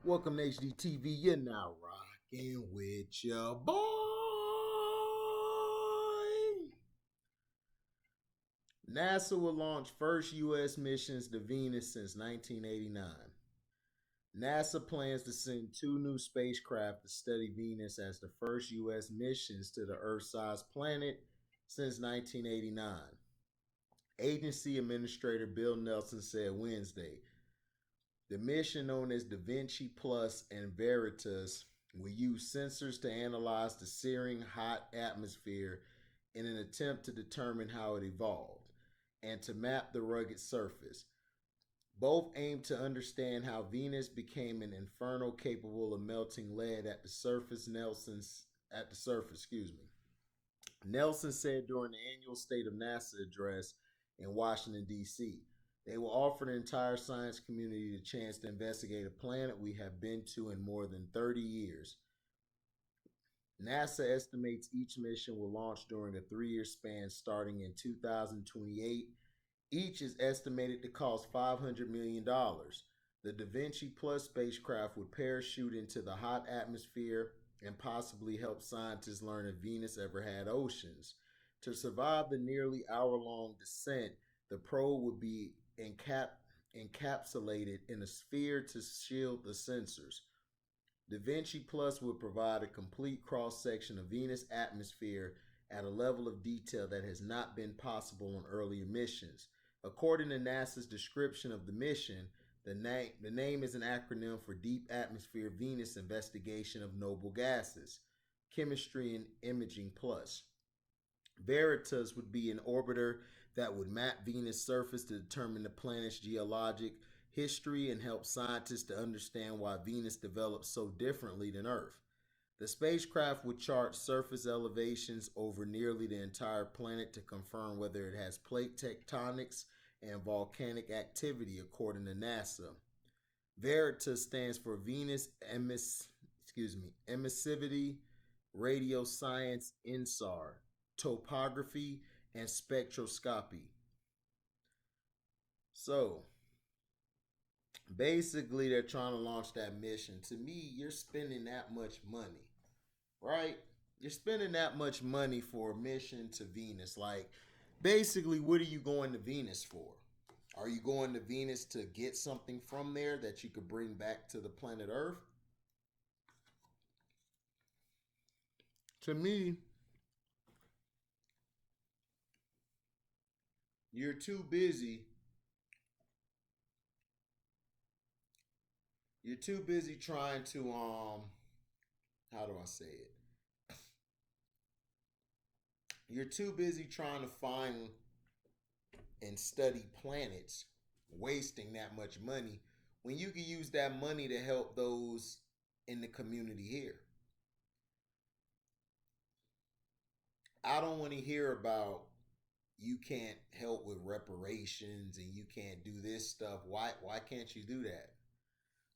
Welcome to HDTV. You're now rocking with your boy. NASA will launch first U.S. missions to Venus since 1989. NASA plans to send two new spacecraft to study Venus as the first U.S. missions to the Earth-sized planet since 1989. Agency Administrator Bill Nelson said Wednesday the mission, known as Da Vinci Plus and Veritas, will use sensors to analyze the searing hot atmosphere in an attempt to determine how it evolved and to map the rugged surface. Both aim to understand how Venus became an inferno capable of melting lead at the surface. Nelson said during the annual State of NASA address in Washington, D.C. They will offer the entire science community the chance to investigate a planet we have been to in more than 30 years. NASA estimates each mission will launch during a 3-year span starting in 2028. Each is estimated to cost $500 million. The Da Vinci Plus spacecraft would parachute into the hot atmosphere and possibly help scientists learn if Venus ever had oceans. To survive the nearly hour-long descent, the probe would be encapsulated in a sphere to shield the sensors. Da Vinci Plus would provide a complete cross-section of Venus' atmosphere at a level of detail that has not been possible on earlier missions. According to NASA's description of the mission, the name is an acronym for Deep Atmosphere Venus Investigation of Noble Gases, Chemistry and Imaging Plus. Veritas would be an orbiter that would map Venus' surface to determine the planet's geologic history and help scientists to understand why Venus developed so differently than Earth. The spacecraft would chart surface elevations over nearly the entire planet to confirm whether it has plate tectonics and volcanic activity, according to NASA. Veritas stands for Venus Emissivity Radio Science INSAR, Topography, and Spectroscopy. So, basically, they're trying to launch that mission. To me, you're spending that much money, right? You're spending that much money for a mission to Venus. Like, basically, what are you going to Venus for? Are you going to Venus to get something from there that you could bring back to the planet Earth? To me, you're too busy. You're too busy trying to how do I say it? You're too busy trying to find and study planets, wasting that much money when you can use that money to help those in the community here. I don't want to hear about you can't help with reparations and you can't do this stuff. Why can't you do that?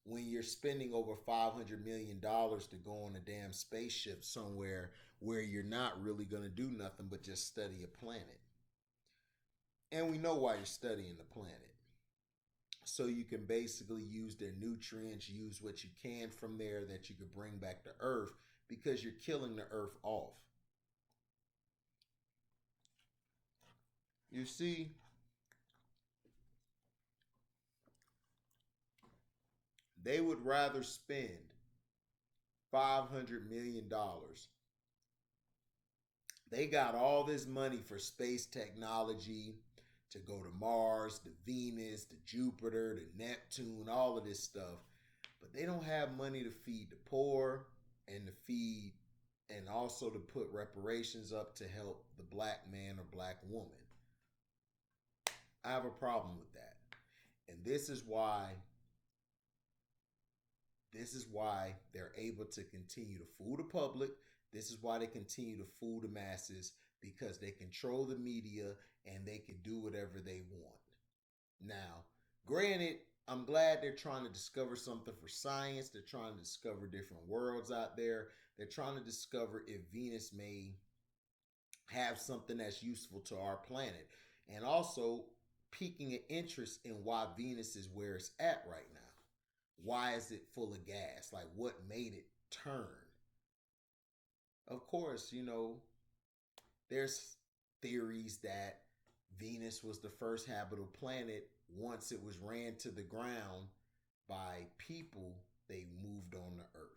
When you're spending over $500 million to go on a damn spaceship somewhere where you're not really going to do nothing but just study a planet. And we know why you're studying the planet. So you can basically use their nutrients, use what you can from there that you could bring back to Earth because you're killing the Earth off. You see, they would rather spend $500 million. They got all this money for space technology to go to Mars, to Venus, to Jupiter, to Neptune, all of this stuff. But they don't have money to feed the poor and to feed and also to put reparations up to help the black man or black woman. I have a problem with that. And this is why they're able to continue to fool the public. This is why they continue to fool the masses, because they control the media and they can do whatever they want. Now, granted, I'm glad they're trying to discover something for science. They're trying to discover different worlds out there. They're trying to discover if Venus may have something that's useful to our planet. And also piquing an interest in why Venus is where it's at right now. why is it full of gas? Like, what made it turn? Of course, there's theories that Venus was the first habitable planet. Once it was ran to the ground by people, they moved on the Earth.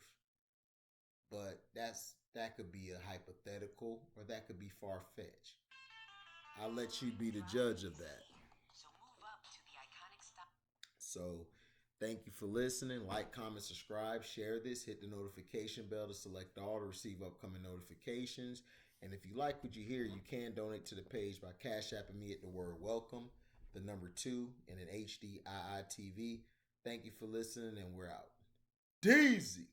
But that could be a hypothetical, or that could be far fetched. I'll let you be the judge of that. So, thank you for listening. Like, comment, subscribe, share this. Hit the notification bell to select all to receive upcoming notifications. And if you like what you hear, you can donate to the page by Cash Apping me at the word welcome, the number 2, and an HDIITV. Thank you for listening, and we're out. Daisy!